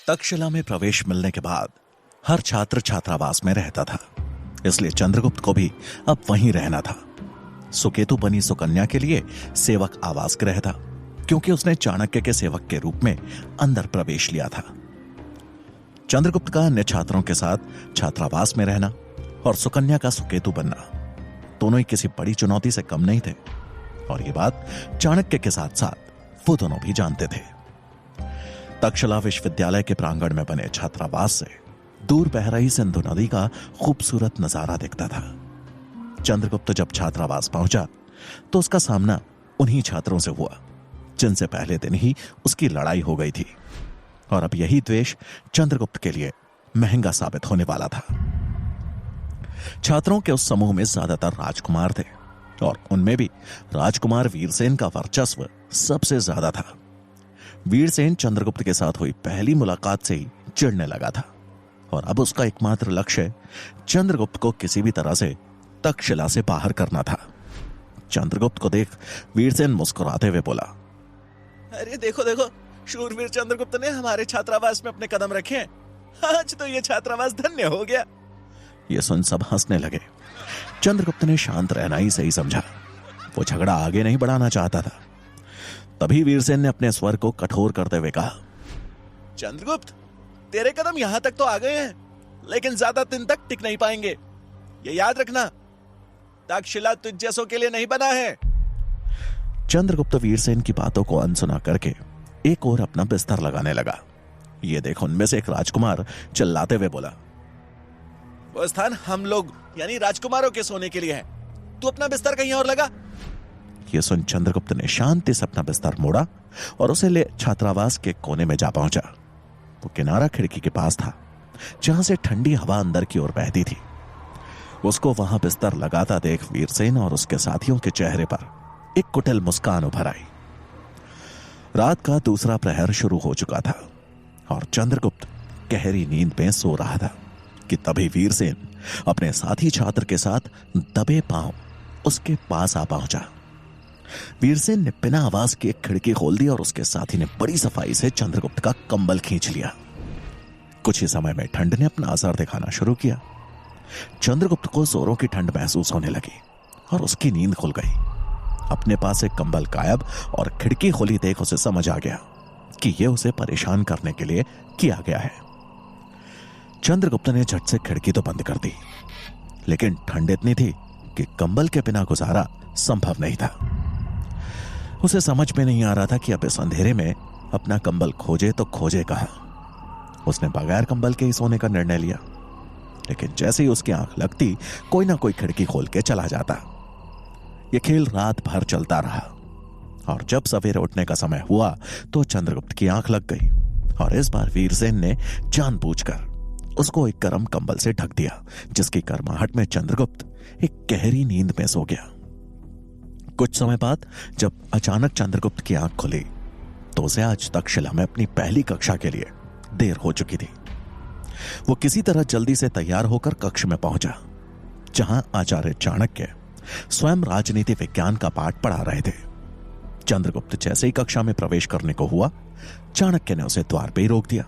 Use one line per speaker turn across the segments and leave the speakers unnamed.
तक्षशिला में प्रवेश मिलने के बाद हर छात्र छात्रावास में रहता था, इसलिए चंद्रगुप्त को भी अब वहीं रहना था। सुकेतु बनी सुकन्या के लिए सेवक आवास गृह था, क्योंकि उसने चाणक्य के सेवक के रूप में अंदर प्रवेश लिया था। चंद्रगुप्त का अन्य छात्रों के साथ छात्रावास में रहना और सुकन्या का सुकेतु बनना दोनों ही किसी बड़ी चुनौती से कम नहीं थे, और यह बात चाणक्य के साथ साथ वो दोनों भी जानते थे। तक्षशिला विश्वविद्यालय के प्रांगण में बने छात्रावास से दूर बह रही सिंधु नदी का खूबसूरत नजारा दिखता था। चंद्रगुप्त जब छात्रावास पहुंचा तो उसका सामना उन्हीं छात्रों से हुआ जिनसे पहले दिन ही उसकी लड़ाई हो गई थी, और अब यही द्वेष चंद्रगुप्त के लिए महंगा साबित होने वाला था। छात्रों के उस समूह में ज्यादातर राजकुमार थे, और उनमें भी राजकुमार वीरसेन का वर्चस्व सबसे ज्यादा था। वीरसेन चंद्रगुप्त के साथ हुई पहली मुलाकात से ही चिढ़ने लगा था, और अब उसका एकमात्र लक्ष्य चंद्रगुप्त को किसी भी तरह से तक्षशिला से बाहर करना था। चंद्रगुप्त को देख वीरसेन मुस्कुराते हुए बोला,
अरे देखो देखो, शूरवीर चंद्रगुप्त ने हमारे छात्रावास में अपने कदम रखे हैं। आज तो ये छात्रावास धन्य हो गया।
यह सुन सब हंसने लगे। चंद्रगुप्त ने शांत रहना ही सही समझा, वो झगड़ा आगे नहीं बढ़ाना चाहता था। तभी वीरसेन ने अपने स्वर को कठोर करते हुए कहा,
चंद्रगुप्त, तेरे कदम यहां तक तो आ गए हैं, लेकिन ज्यादा दिन तक टिक नहीं पाएंगे। ये याद रखना, तक्षशिला तुझ जैसों के लिए नहीं बना है।
चंद्रगुप्त वीरसेन की बातों को अनसुना करके एक और अपना बिस्तर लगाने लगा। ये देख उनमें से एक राजकुमार चिल्लाते हुए बोला,
वो स्थान हम लोग यानी राजकुमारों के सोने के लिए है, तू अपना बिस्तर कहीं और लगा।
यह सुन चंद्रगुप्त ने शांति से अपना बिस्तर मोड़ा और उसे ले छात्रावास के कोने में जा पहुंचा। वो किनारा खिड़की के पास था, जहां से ठंडी हवा अंदर की ओर बहती थी। उसको वहां बिस्तर लगाता देख वीरसेन और उसके साथियों के चेहरे पर एक कुटिल मुस्कान उभर आई। रात का दूसरा प्रहर शुरू हो चुका था और चंद्रगुप्त गहरी नींद में सो रहा था कि तभी वीरसेन अपने साथी छात्र के साथ दबे पांव उसके पास आ पहुंचा। वीरसेन ने बिना आवाज की एक खिड़की खोल दी और उसके साथी ने बड़ी सफाई से चंद्रगुप्त का कंबल खींच लिया। कुछ ही समय में ठंड ने अपना असर दिखाना शुरू किया। चंद्रगुप्त को जोरों की ठंड महसूस होने लगी और उसकी नींद खुल गई। अपने पास एक कंबल गायब और खिड़की खोली देख उसे समझ आ गया कि यह उसे परेशान करने के लिए किया गया है। चंद्रगुप्त ने झट से खिड़की तो बंद कर दी, लेकिन ठंड इतनी थी कि कंबल के बिना गुजारा संभव नहीं था। उसे समझ में नहीं आ रहा था कि अब इस अंधेरे में अपना कंबल खोजे तो खोजे कहां। उसने बगैर कंबल के ही सोने का निर्णय लिया, लेकिन जैसे ही उसकी आंख लगती कोई ना कोई खिड़की खोल के चला जाता। यह खेल रात भर चलता रहा और जब सवेरे उठने का समय हुआ तो चंद्रगुप्त की आंख लग गई और इस बार वीरसेन ने जानबूझकर उसको एक गर्म कंबल से ढक दिया, जिसकी गर्माहट में चंद्रगुप्त एक गहरी नींद में सो गया। कुछ समय बाद जब अचानक चंद्रगुप्त की आंख खुली तो उसे आज तक्षशिला में अपनी पहली कक्षा के लिए देर हो चुकी थी। वो किसी तरह जल्दी से तैयार होकर कक्ष में पहुंचा, जहां आचार्य चाणक्य स्वयं राजनीति विज्ञान का पाठ पढ़ा रहे थे। चंद्रगुप्त जैसे ही कक्षा में प्रवेश करने को हुआ, चाणक्य ने उसे द्वार पे ही रोक दिया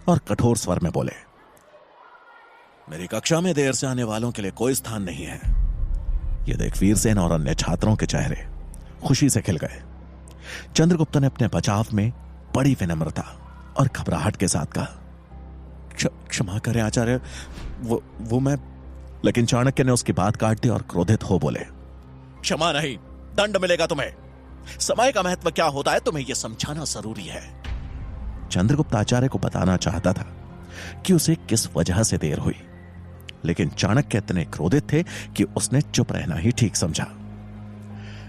और कठोर स्वर में बोले,
मेरी कक्षा में देर से आने वालों के लिए कोई स्थान नहीं है।
यह देख वीरसेन और अन्य छात्रों के चेहरे खुशी से खिल गए। चंद्रगुप्त ने अपने बचाव में बड़ी विनम्रता और घबराहट के साथ कहा, क्षमा करें आचार्य, वो मैं। लेकिन चाणक्य ने उसकी बात काट दी और क्रोधित हो बोले,
क्षमा नहीं, दंड मिलेगा तुम्हें। समय का महत्व क्या होता है तुम्हें यह समझाना जरूरी है।
चंद्रगुप्त आचार्य को बताना चाहता था कि उसे किस वजह से देर हुई, लेकिन चाणक्य इतने क्रोधित थे कि उसने चुप रहना ही ठीक समझा।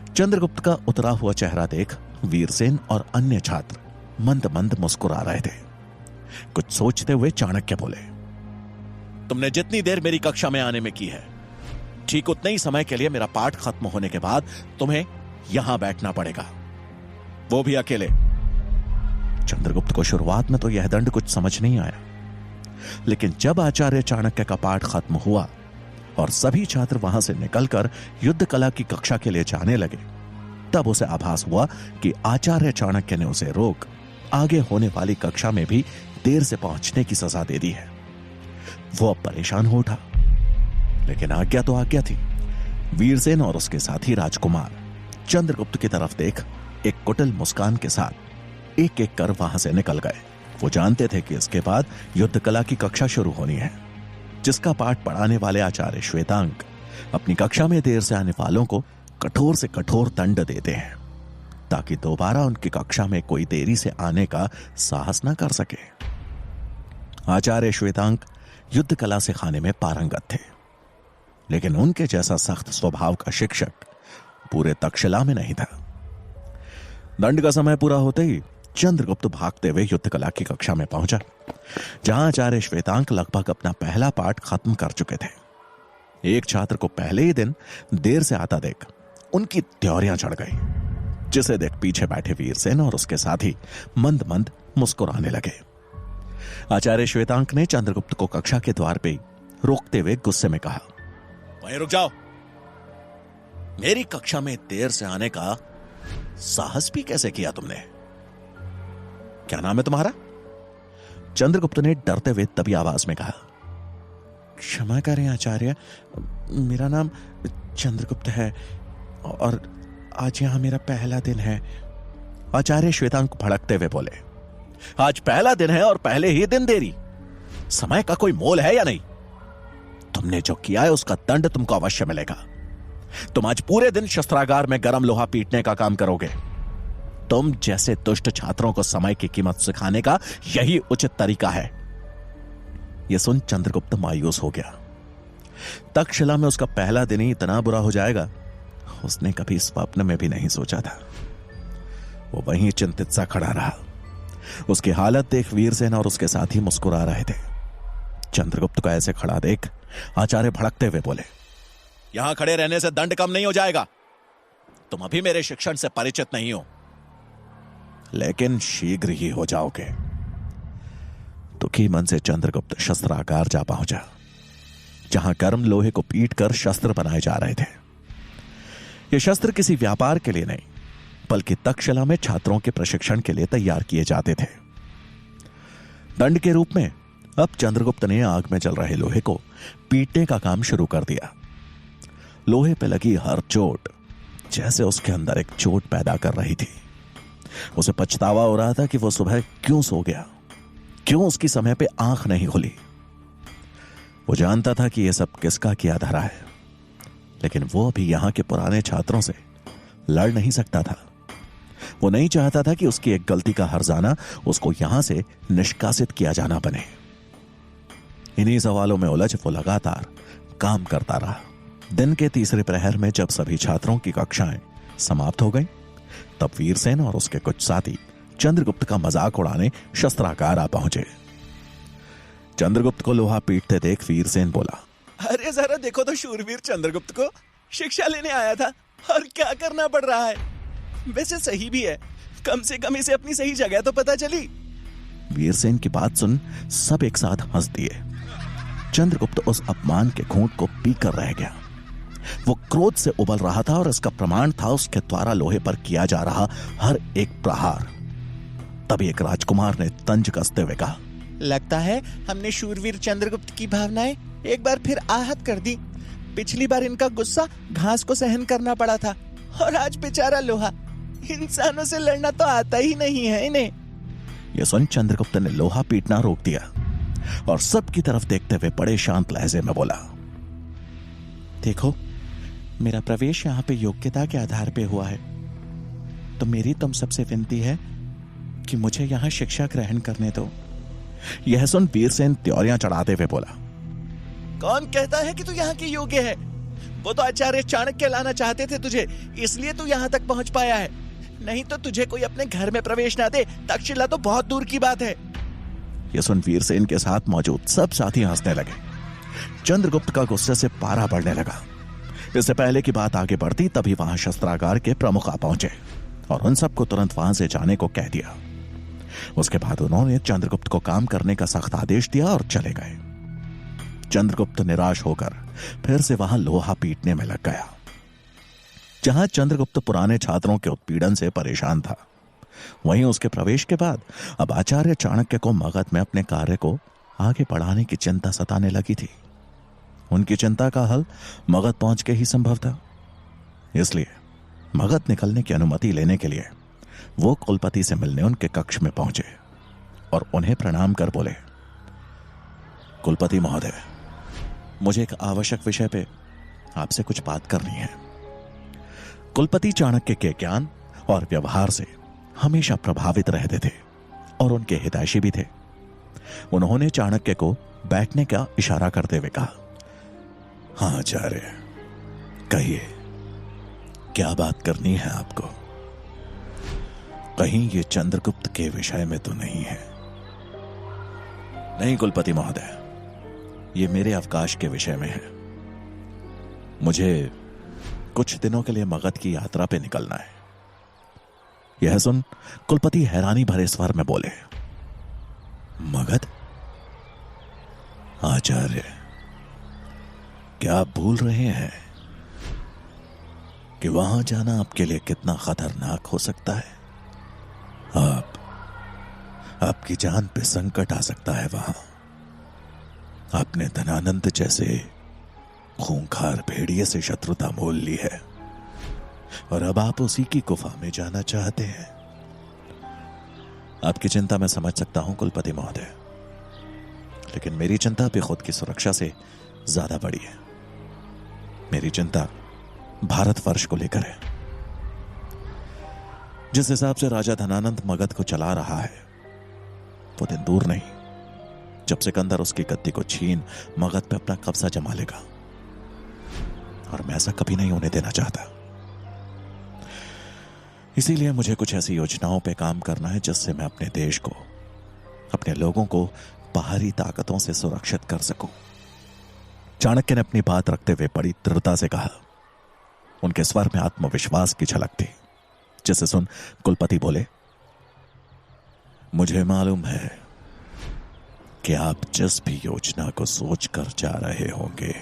चंद्रगुप्त का उतरा हुआ चेहरा देख वीरसेन और अन्य छात्र मंद मंद मुस्कुरा रहे थे। कुछ सोचते हुए चाणक्य बोले,
तुमने जितनी देर मेरी कक्षा में आने में की है, ठीक उतने ही समय के लिए मेरा पाठ खत्म होने के बाद तुम्हें यहां बैठना पड़ेगा, वो भी अकेले।
चंद्रगुप्त को शुरुआत में तो यह दंड कुछ समझ नहीं आया, लेकिन जब आचार्य चाणक्य का पाठ खत्म हुआ और सभी छात्र वहां से निकलकर युद्ध कला की कक्षा के लिए जाने लगे, तब उसे आभास हुआ कि आचार्य चाणक्य ने उसे रोक आगे होने वाली कक्षा में भी देर से पहुंचने की सजा दे दी है। वो अब परेशान हो उठा, लेकिन आज्ञा तो आज्ञा थी। वीरसेन और उसके साथी राजकुमार चंद्रगुप्त की तरफ देख एक कुटिल मुस्कान के साथ एक एक कर वहां से निकल गए। वो जानते थे कि इसके बाद युद्ध कला की कक्षा शुरू होनी है, जिसका पाठ पढ़ाने वाले आचार्य श्वेतांक अपनी कक्षा में देर से आने वालों को कठोर से कठोर दंड देते हैं, ताकि दोबारा उनकी कक्षा में कोई देरी से आने का साहस न कर सके। आचार्य श्वेतांक युद्ध कला सिखाने में पारंगत थे, लेकिन उनके जैसा सख्त स्वभाव का शिक्षक पूरे तक्षशिला में नहीं था। दंड का समय पूरा होते ही चंद्रगुप्त भागते हुए युद्ध कला की कक्षा में पहुंचा, जहां आचार्य श्वेतांक लगभग अपना पहला पाठ खत्म कर चुके थे। एक छात्र को पहले ही दिन देर से आता देख उनकी त्योरियां चढ़ गई, जिसे देख पीछे बैठे वीरसेन और उसके साथी मंद मंद मुस्कुराने लगे। आचार्य श्वेतांक ने चंद्रगुप्त को कक्षा के द्वार पे रोकते हुए गुस्से में कहा,
वहीं रुक जाओ। मेरी कक्षा में देर से आने का साहस भी कैसे किया तुमने? क्या नाम है तुम्हारा?
चंद्रगुप्त ने डरते हुए तभी आवाज में कहा, क्षमा करें आचार्य, मेरा नाम चंद्रगुप्त है और आज यहां मेरा पहला दिन है। आचार्य श्वेतांक भड़कते हुए बोले,
आज पहला दिन है और पहले ही दिन देरी? समय का कोई मोल है या नहीं? तुमने जो किया है उसका दंड तुमको अवश्य मिलेगा। तुम आज पूरे दिन शस्त्रागार में गरम लोहा पीटने का काम करोगे। तुम जैसे दुष्ट छात्रों को समय की कीमत सिखाने का यही उचित तरीका है।
यह सुन चंद्रगुप्त मायूस हो गया। तक्षशिला में उसका पहला दिन ही इतना बुरा हो जाएगा, उसने कभी स्वप्न में भी नहीं सोचा था। वो वहीं चिंतित सा खड़ा रहा। उसकी हालत देख वीरसेन और उसके साथी मुस्कुरा रहे थे। चंद्रगुप्त को ऐसे खड़ा देख आचार्य भड़कते हुए बोले,
यहां खड़े रहने से दंड कम नहीं हो जाएगा। तुम अभी मेरे शिक्षण से परिचित नहीं हो,
लेकिन शीघ्र ही हो जाओगे। दुखी मन से चंद्रगुप्त शस्त्रागार जा पहुंचा, जहां गर्म लोहे को पीटकर शस्त्र बनाए जा रहे थे। ये शस्त्र किसी व्यापार के लिए नहीं, बल्कि तक्षशिला में छात्रों के प्रशिक्षण के लिए तैयार किए जाते थे। दंड के रूप में अब चंद्रगुप्त ने आग में जल रहे लोहे को पीटने का काम शुरू कर दिया। लोहे पे लगी हर चोट जैसे उसके अंदर एक चोट पैदा कर रही थी। उसे पछतावा हो रहा था कि वो सुबह क्यों सो गया, क्यों उसकी समय पे आंख नहीं खुली। वो जानता था कि यह सब किसका किया धरा है, लेकिन वो अभी यहां के पुराने छात्रों से लड़ नहीं सकता था। वो नहीं चाहता था कि उसकी एक गलती का हर्जाना उसको यहां से निष्कासित किया जाना बने। इन्हीं सवालों में उलझ वो लगातार काम करता रहा। दिन के तीसरे प्रहर में जब सभी छात्रों की कक्षाएं समाप्त हो गई, तब वीरसेन और उसके कुछ साथी चंद्रगुप्त का मजाक उड़ाने शस्त्रागार आ पहुंचे। चंद्रगुप्त को लोहा पीटते देख वीरसेन बोला,
अरे जरा देखो तो शूरवीर चंद्रगुप्त को, शिक्षा लेने आया था और क्या करना पड़ रहा है। वैसे सही भी है, कम से कम इसे अपनी सही जगह तो पता चली।
वीरसेन की बात सुन सब एक साथ हंस दिए। चंद्रगुप्त उस अपमान के घूंट को पीकर रह गया। वो क्रोध से उबल रहा था और इसका प्रमाण था उसके द्वारा लोहे पर किया जा रहा हर एक प्रहार। तभी एक राजकुमार ने तंज कसते हुए कहा,
लगता है हमने शूरवीर चंद्रगुप्त की भावनाएं एक बार फिर आहत कर दी। पिछली बार इनका गुस्सा घास को सहन करना पड़ा था और आज बेचारा लोहा। इंसानों से लड़ना तो आता ही नहीं है इन्हें।
यह सुन चंद्रगुप्त ने लोहा पीटना रोक दिया और सबकी तरफ देखते हुए बड़े शांत लहजे में बोला, देखो, मेरा प्रवेश यहां पे योग्यता के आधार पे हुआ है, तो मेरी तुम सबसे विनती है कि मुझे यहां शिक्षा ग्रहण करने दो।
यह सुन वीरसेन त्योरियां चढ़ाते हुए बोला, कौन कहता है कि तू यहाँ की योग्य है? वो तो आचार्य चाणक्य लाना चाहते थे तुझे, इसलिए तू यहाँ तक पहुंच पाया है। नहीं तो तुझे कोई अपने घर में प्रवेश ना दे, तक्षशिला तो बहुत दूर की बात है।
यह सुन वीरसेन के साथ मौजूद सब साथी हंसने लगे। चंद्रगुप्त का गुस्से से पारा बढ़ने लगा। इससे पहले की बात आगे बढ़ती तभी वहां शस्त्रागार के प्रमुख आ पहुंचे और उन सबको तुरंत वहां से जाने को कह दिया। उसके बाद उन्होंने चंद्रगुप्त को काम करने का सख्त आदेश दिया और चले गए। चंद्रगुप्त निराश होकर फिर से वहां लोहा पीटने में लग गया। जहां चंद्रगुप्त पुराने छात्रों के उत्पीड़न से परेशान था, वहीं उसके प्रवेश के बाद अब आचार्य चाणक्य को मगध में अपने कार्य को आगे बढ़ाने की चिंता सताने लगी थी। उनकी चिंता का हल मगध पहुंच के ही संभव था। इसलिए मगध निकलने की अनुमति लेने के लिए वो कुलपति से मिलने उनके कक्ष में पहुंचे और उन्हें प्रणाम कर बोले, कुलपति महोदय, मुझे एक आवश्यक विषय पे आपसे कुछ बात करनी है। कुलपति चाणक्य के ज्ञान और व्यवहार से हमेशा प्रभावित रहते थे और उनके हितैषी भी थे। उन्होंने चाणक्य को बैठने का इशारा करते हुए कहा, हाँ आचार्य, कहिए, क्या बात करनी है आपको? कहीं ये चंद्रगुप्त के विषय में तो नहीं है? नहीं कुलपति महोदय, ये मेरे अवकाश के विषय में है। मुझे कुछ दिनों के लिए मगध की यात्रा पे निकलना है। यह सुन कुलपति हैरानी भरे स्वर में बोले, मगध? आचार्य, क्या आप भूल रहे हैं कि वहां जाना आपके लिए कितना खतरनाक हो सकता है? आपकी जान पे संकट आ सकता है। वहां आपने धनानंद जैसे खूंखार भेड़िए से शत्रुता मोल ली है और अब आप उसी की गुफा में जाना चाहते हैं। आपकी चिंता मैं समझ सकता हूं कुलपति महोदय, लेकिन मेरी चिंता भी खुद की सुरक्षा से ज्यादा बड़ी है। मेरी चिंता भारतवर्ष को लेकर है। जिस हिसाब से राजा धनानंद मगध को चला रहा है, वो दिन दूर नहीं जब सिकंदर उसकी गद्दी को छीन मगध पे अपना कब्जा जमा लेगा, और मैं ऐसा कभी नहीं होने देना चाहता। इसीलिए मुझे कुछ ऐसी योजनाओं पे काम करना है जिससे मैं अपने देश को, अपने लोगों को बाहरी ताकतों से सुरक्षित कर सकूं। चाणक्य ने अपनी बात रखते हुए बड़ी दृढ़ता से कहा। उनके स्वर में आत्मविश्वास की झलक थी, जिसे सुन कुलपति बोले, मुझे मालूम है कि आप जिस भी योजना को सोचकर जा रहे होंगे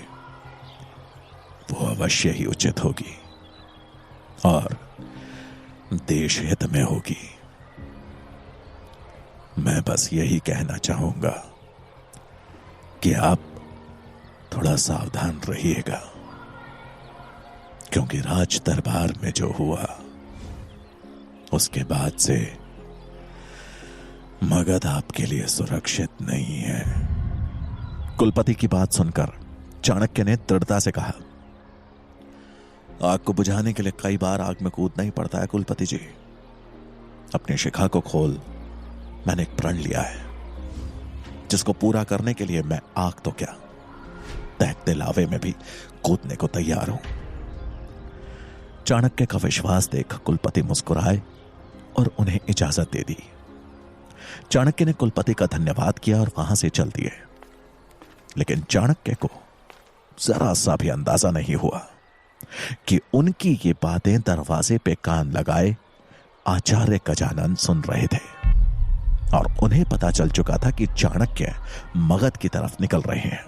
वो अवश्य ही उचित होगी और देश हित में होगी। मैं बस यही कहना चाहूंगा कि आप थोड़ा सावधान रहिएगा, क्योंकि राज दरबार में जो हुआ उसके बाद से मगध आपके लिए सुरक्षित नहीं है। कुलपति की बात सुनकर चाणक्य ने दृढ़ता से कहा, आग को बुझाने के लिए कई बार आग में कूदना ही पड़ता है कुलपति जी। अपनी शिखा को खोल मैंने एक प्रण लिया है, जिसको पूरा करने के लिए मैं आग तो क्या, तहकते लावे में भी कूदने को तैयार हूं। चाणक्य का विश्वास देख कुलपति मुस्कुराए और उन्हें इजाजत दे दी। चाणक्य ने कुलपति का धन्यवाद किया और वहां से चल दिए। लेकिन चाणक्य को जरा सा भी अंदाजा नहीं हुआ कि उनकी ये बातें दरवाजे पे कान लगाए आचार्य गजानन सुन रहे थे और उन्हें पता चल चुका था कि चाणक्य मगध की तरफ निकल रहे हैं।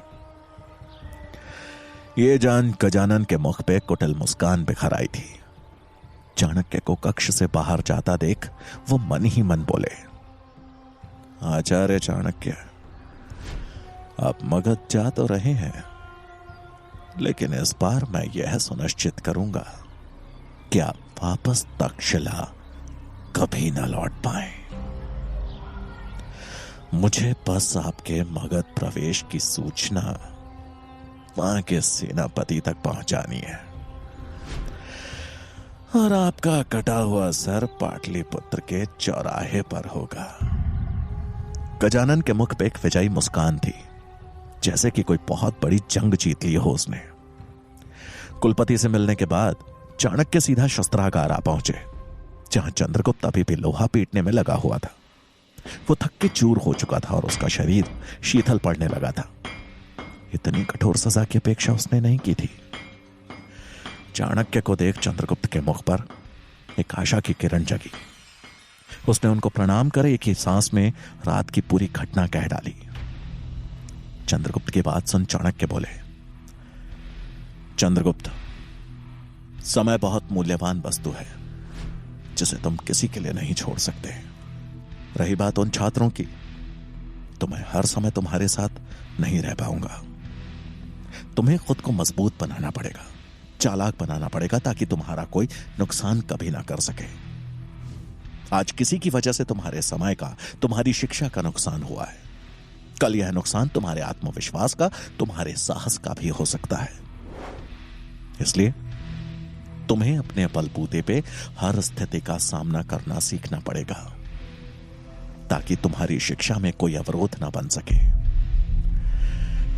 ये जान गजानन के मुख पे कुटिल मुस्कान बिखर आई थी। चाणक्य को कक्ष से बाहर जाता देख वो मन ही मन बोले, आचार्य चाणक्य, आप मगध जा तो रहे हैं, लेकिन इस बार मैं यह सुनिश्चित करूंगा कि आप वापस तक्षशिला कभी न लौट पाए। मुझे बस आपके मगध प्रवेश की सूचना वहां के सेनापति तक पहुंचानी है और आपका कटा हुआ सर पाटलिपुत्र के चौराहे पर होगा। गजानन के मुख पे एक विजयी मुस्कान थी, जैसे कि कोई बहुत बड़ी जंग जीत ली हो उसने। कुलपति से मिलने के बाद चाणक्य सीधा शस्त्रागार आ पहुंचे, जहां चंद्रगुप्त अभी भी लोहा पीटने में लगा हुआ था। वो थक के चूर हो चुका था और उसका शरीर शीतल पड़ने लगा था। इतनी कठोर सजा की अपेक्षा उसने नहीं की थी। चाणक्य को देख चंद्रगुप्त के मुख पर एक आशा की किरण जगी। उसने उनको प्रणाम कर एक ही सांस में रात की पूरी घटना कह डाली। चंद्रगुप्त की बात सुन चाणक्य बोले, चंद्रगुप्त, समय बहुत मूल्यवान वस्तु है। जिसे तुम किसी के लिए नहीं छोड़ सकते। रही बात उन छात्रों की, तो मैं हर समय तुम्हारे साथ नहीं रह पाऊंगा। तुम्हें खुद को मजबूत बनाना पड़ेगा, चालाक बनाना पड़ेगा, ताकि तुम्हारा कोई नुकसान कभी ना कर सके। आज किसी की वजह से तुम्हारे समय का, तुम्हारी शिक्षा का नुकसान हुआ है। कल यह नुकसान तुम्हारे आत्मविश्वास का, तुम्हारे साहस का भी हो सकता है। इसलिए तुम्हें अपने बलबूते पे हर स्थिति का सामना करना सीखना पड़ेगा, ताकि तुम्हारी शिक्षा में कोई अवरोध ना बन सके।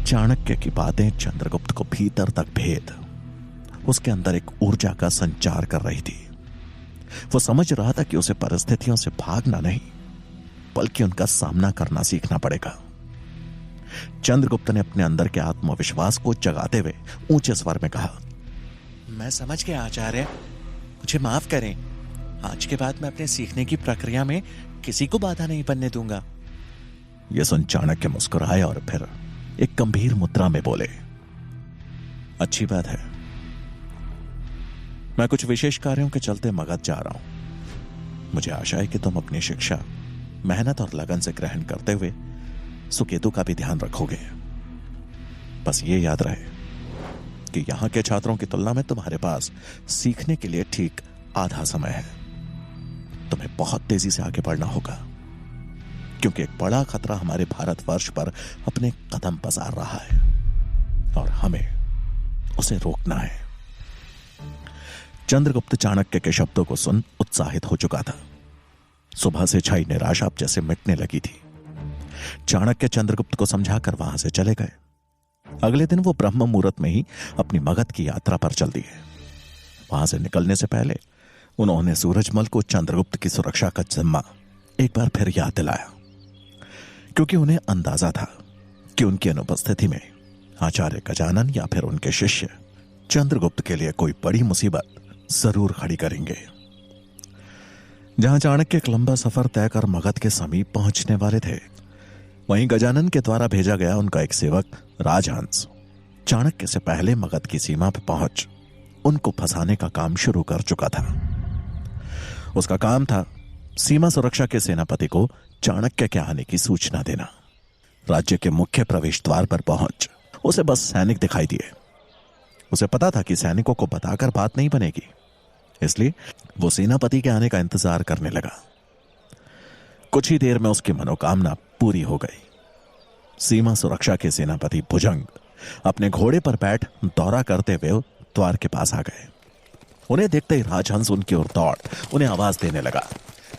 चाणक्य की बातें चंद्रगुप्त को भीतर तक भेद, उसके अंदर एक ऊर्जा का संचार कर रही थी। वो समझ रहा था कि उसे परिस्थितियों से भागना नहीं, बल्कि उनका सामना करना सीखना पड़ेगा। चंद्रगुप्त ने अपने अंदर के आत्मविश्वास को जगाते हुए ऊंचे स्वर में कहा,
मैं समझ गया आचार्य, मुझे माफ करें। आज के बाद मैं अपने सीखने की प्रक्रिया में किसी को बाधा नहीं बनने दूंगा।
यह सुन चाणक्य मुस्कुराए और फिर एक गंभीर मुद्रा में बोले, अच्छी बात है। मैं कुछ विशेष कार्यों के चलते मगध जा रहा हूं। मुझे आशा है कि तुम अपनी शिक्षा मेहनत और लगन से ग्रहण करते हुए सुकेतु का भी ध्यान रखोगे। बस ये याद रहे कि यहां के छात्रों की तुलना में तुम्हारे पास सीखने के लिए ठीक आधा समय है। तुम्हें बहुत तेजी से आगे बढ़ना होगा, क्योंकि एक बड़ा खतरा हमारे भारतवर्ष पर अपने कदम पसार रहा है और हमें उसे रोकना है। चंद्रगुप्त चाणक्य के शब्दों को सुन उत्साहित हो चुका था। सुबह से छाई निराशा अब जैसे मिटने लगी थी। चाणक्य चंद्रगुप्त को समझाकर वहां से चले गए। अगले दिन वो ब्रह्म मुहूर्त में ही अपनी मगध की यात्रा पर चल दिए। वहां से निकलने से पहले उन्होंने सूरजमल को चंद्रगुप्त की सुरक्षा का जिम्मा एक बार फिर याद दिलाया, क्योंकि उन्हें अंदाजा था कि उनकी अनुपस्थिति में आचार्य गजानन या फिर उनके शिष्य चंद्रगुप्त के लिए कोई बड़ी मुसीबत जरूर खड़ी करेंगे। जहां चाणक्य एक लंबा सफर तय कर मगध के समीप पहुंचने वाले थे, वहीं गजानन के द्वारा भेजा गया उनका एक सेवक राजहंस चाणक्य से पहले मगध की सीमा पर पहुंच उनको फंसाने का काम शुरू कर चुका था। उसका काम था सीमा सुरक्षा के सेनापति को चाणक्य के आने की सूचना देना। राज्य के मुख्य प्रवेश द्वार पर पहुंच उसे बस सैनिक दिखाई दिए। उसे पता था कि सैनिकों को बताकर बात नहीं बनेगी, इसलिए वो सेनापति के आने का इंतजार करने लगा। कुछ ही देर में उसकी मनोकामना पूरी हो गई। सीमा सुरक्षा के सेनापति भुजंग अपने घोड़े पर बैठ दौरा करते हुए द्वार के पास आ गए। उन्हें देखते ही राजहंस उनकी ओर दौड़ उन्हें आवाज देने लगा,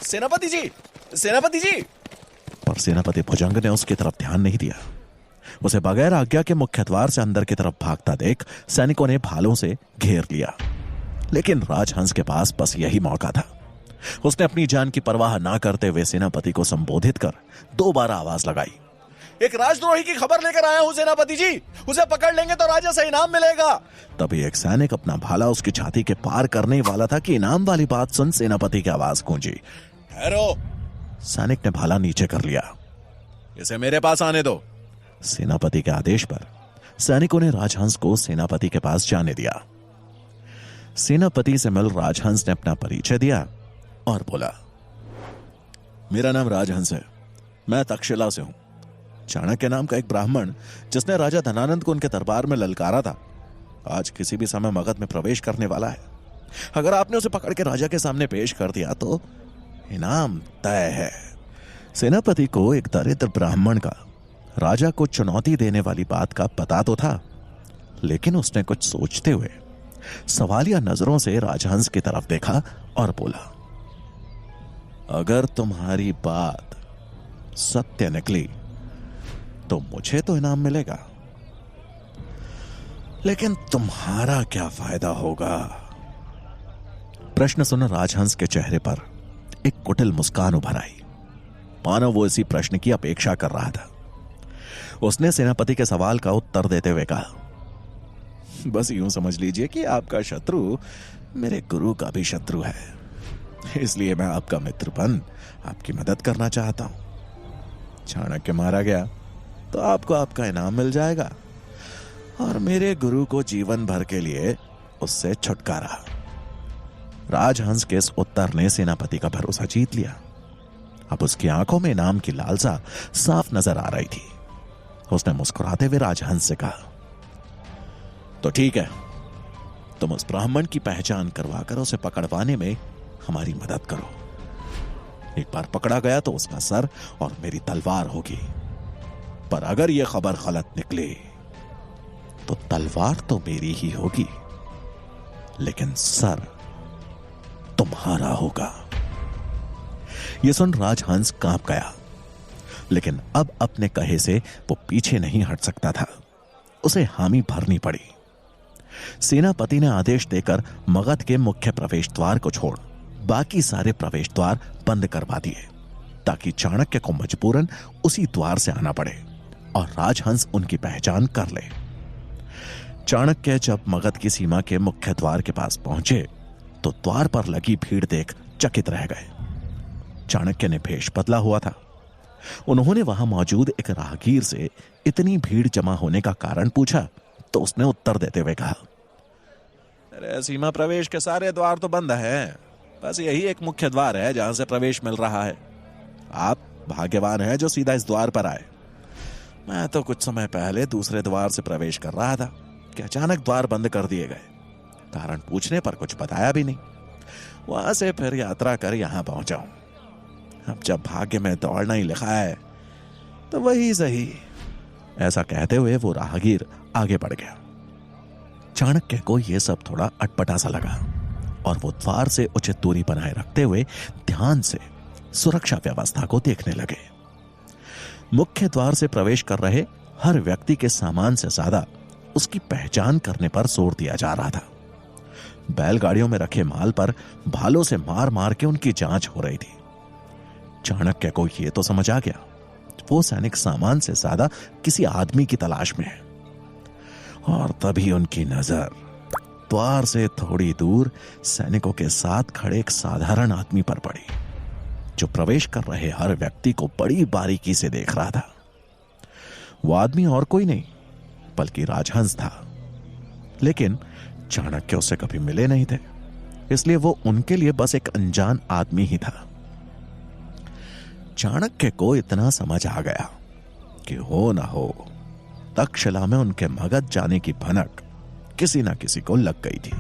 सेनापति जी, सेनापति जी।
पर सेनापति भुजंग ने उसकी तरफ ध्यान नहीं दिया। उसे बगैर आज्ञा के मुख्य द्वार से अंदर की तरफ भागता देख सैनिकों ने भालों से घेर लिया। लेकिन राजहंस के पास बस यही मौका था। उसने अपनी जान की परवाह ना करते हुए सेनापति को संबोधित कर 2 बार आवाज लगाई,
एक राजद्रोही की खबर लेकर आया हूं सेनापति जी, उसे पकड़ लेंगे तो राजा से इनाम मिलेगा।
तभी एक सैनिक अपना भाला उसकी छाती के पार करने वाला था कि इनाम वाली बात सुन सेनापति की आवाज गूंजी,
ठहरो।
सैनिक ने भाला नीचे कर लिया।
इसे मेरे पास आने दो।
सेनापति के आदेश पर सैनिकों ने राजहंस को सेनापति के पास जाने दिया। सेनापति से मिल राजहंस ने अपना परिचय दिया और बोला, मेरा नाम राजहंस है, मैं तक्षशिला से हूं। चाणक्य नाम का एक ब्राह्मण जिसने राजा धनानंद को उनके दरबार में ललकारा था, आज किसी भी समय मगध में प्रवेश करने वाला है। अगर आपने उसे पकड़ के राजा के सामने पेश कर दिया तो इनाम तय है। सेनापति को एक दरिद्र ब्राह्मण का राजा को चुनौती देने वाली बात का पता तो था, लेकिन उसने कुछ सोचते हुए सवालिया नजरों से राजहंस की तरफ देखा और बोला, अगर तुम्हारी बात सत्य निकली तो मुझे तो इनाम मिलेगा, लेकिन तुम्हारा क्या फायदा होगा? प्रश्न सुन राजहंस के चेहरे पर एक कुटिल मुस्कान उभर आई, मानो वो इसी प्रश्न की अपेक्षा कर रहा था। उसने सेनापति के सवाल का उत्तर देते हुए कहा, बस यूं समझ लीजिए कि आपका शत्रु मेरे गुरु का भी शत्रु है, इसलिए मैं आपका मित्र बन आपकी मदद करना चाहता हूं। चाणक्य मारा गया तो आपको आपका इनाम मिल जाएगा और मेरे गुरु को जीवन भर के लिए उससे छुटकारा। राजहंस के इस उत्तर ने सेनापति का भरोसा जीत लिया। अब उसकी आंखों में इनाम की लालसा साफ नजर आ रही थी। उसने मुस्कुराते हुए राजहंस से कहा,
तो ठीक है, तुम उस ब्राह्मण की पहचान करवाकर उसे पकड़वाने में हमारी मदद करो। एक बार पकड़ा गया तो उसका सर और मेरी तलवार होगी, पर अगर यह खबर गलत निकले तो तलवार तो मेरी ही होगी, लेकिन सर तुम्हारा होगा।
यह सुन राजहंस कांप गया, लेकिन अब अपने कहे से वो पीछे नहीं हट सकता था। उसे हामी भरनी पड़ी। सेनापति ने आदेश देकर मगध के मुख्य प्रवेश द्वार को छोड़ बाकी सारे प्रवेश द्वार बंद करवा दिए, ताकि चाणक्य को मजबूरन उसी द्वार से आना पड़े और राजहंस उनकी पहचान कर ले। चाणक्य जब मगध की सीमा के मुख्य द्वार के पास पहुंचे तो द्वार पर लगी भीड़ देख चकित रह गए। चाणक्य ने भेष बदला हुआ था। उन्होंने वहां मौजूद एक राहगीर से इतनी भीड़ जमा होने का कारण पूछा तो उसने उत्तर देते हुए कहा,
अरे सीमा प्रवेश के सारे द्वार तो बंद हैं, बस यही एक मुख्य द्वार है जहां से प्रवेश मिल रहा है। आप भाग्यवान हैं जो सीधा इस द्वार पर आए। मैं तो कुछ समय पहले दूसरे द्वार से प्रवेश कर रहा था कि अचानक द्वार बंद कर दिए गए। कारण पूछने पर कुछ बताया भी नहीं। वहां से फिर यात्रा कर यहां पहुंचा हूं। अब जब भाग्य में दौड़ना ही लिखा है तो वही सही।
ऐसा कहते हुए वो राहगीर आगे बढ़ गया। चाणक्य को यह सब थोड़ा अटपटा सा लगा और वो द्वार से उचित दूरी बनाए रखते हुए ध्यान से सुरक्षा व्यवस्था को देखने लगे। मुख्य द्वार से प्रवेश कर रहे हर व्यक्ति के सामान से ज्यादा उसकी पहचान करने पर जोर दिया जा रहा था। बैलगाड़ियों में रखे माल पर भालों से मार मार के उनकी जांच हो रही थी। चाणक्य को यह तो समझ आ गया वो सैनिक सामान से ज्यादा किसी आदमी की तलाश में है। और तभी उनकी नजर द्वार से थोड़ी दूर सैनिकों के साथ खड़े एक साधारण आदमी पर पड़ी, जो प्रवेश कर रहे हर व्यक्ति को बड़ी बारीकी से देख रहा था। वो आदमी और कोई नहीं बल्कि राजहंस था, लेकिन चाणक्य उससे कभी मिले नहीं थे, इसलिए वो उनके लिए बस एक अनजान आदमी ही था। चाणक्य को इतना समझ आ गया कि हो ना हो तक्षशिला में उनके मगध जाने की भनक किसी ना किसी को लग गई थी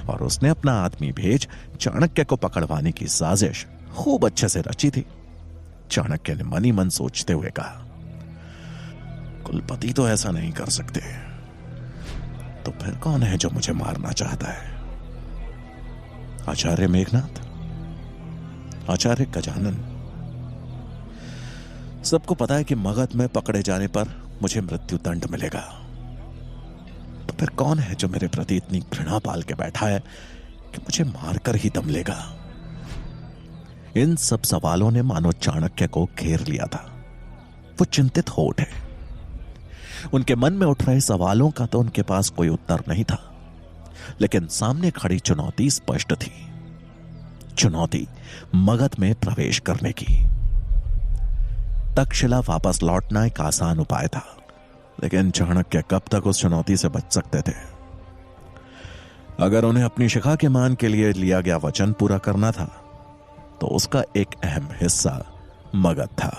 और उसने अपना आदमी भेज चाणक्य को पकड़वाने की साजिश खूब अच्छे से रची थी। चाणक्य ने मन ही मन सोचते हुए कहा, कुलपति तो ऐसा नहीं कर सकते, तो फिर कौन है जो मुझे मारना चाहता है? आचार्य मेघनाथ, आचार्य गजानन। सबको पता है कि मगध में पकड़े जाने पर मुझे मृत्यु दंड मिलेगा, तो फिर कौन है जो मेरे प्रति इतनी घृणा पाल के बैठा है कि मुझे मारकर ही दम लेगा? इन सब सवालों ने मानो चाणक्य को घेर लिया था। वो चिंतित हो उठे। उनके मन में उठ रहे सवालों का तो उनके पास कोई उत्तर नहीं था, लेकिन सामने खड़ी चुनौती स्पष्ट थी। चुनौती मगध में प्रवेश करने की। तक्षशिला वापस लौटना एक आसान उपाय था, लेकिन चाणक्य कब तक उस चुनौती से बच सकते थे? अगर उन्हें अपनी शिखा के मान के लिए लिया गया वचन पूरा करना था, तो उसका एक अहम हिस्सा मगध था।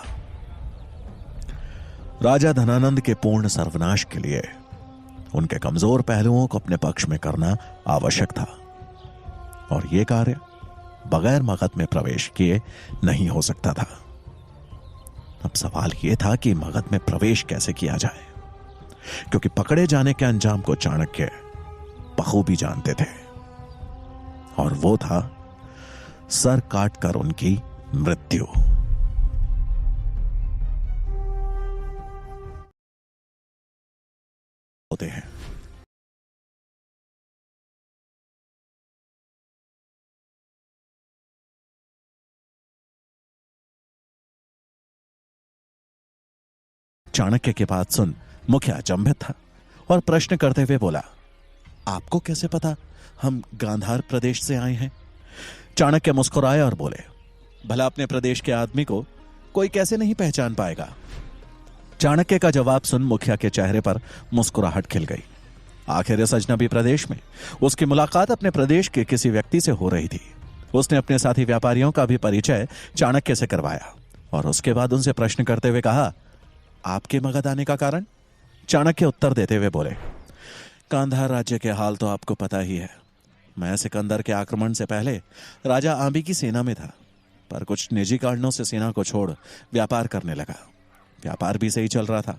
राजा धनानंद के पूर्ण सर्वनाश के लिए उनके कमजोर पहलुओं को अपने पक्ष में करना आवश्यक था, और यह कार्य बगैर मगध में प्रवेश किए नहीं हो सकता था। अब सवाल यह था कि मगध में प्रवेश कैसे किया जाए, क्योंकि पकड़े जाने के अंजाम को चाणक्य बखूबी जानते थे, और वो था सर काटकर उनकी मृत्यु। होते हैं चाणक्य की बात सुन मुखिया अचंभित था और प्रश्न करते हुए बोला, आपको कैसे पता हम गांधार प्रदेश से आए हैं? चाणक्य मुस्कुराए और बोले, भला अपने प्रदेश के आदमी को कोई कैसे नहीं पहचान पाएगा? चाणक्य का जवाब सुन मुखिया के चेहरे पर मुस्कुराहट खिल गई
आखिर इस अजनबी प्रदेश में उसकी मुलाकात अपने प्रदेश के किसी व्यक्ति से हो रही थी। उसने अपने साथी व्यापारियों का भी परिचय चाणक्य से करवाया और उसके बाद उनसे प्रश्न करते हुए कहा, आपके मगध आने का कारण? चाणक्य उत्तर देते हुए बोले, गांधार राज्य के हाल तो आपको पता ही है। मैं सिकंदर के आक्रमण से पहले राजा आंबी की सेना में था, पर कुछ निजी कारणों से सेना को छोड़ व्यापार करने लगा। व्यापार भी सही चल रहा था,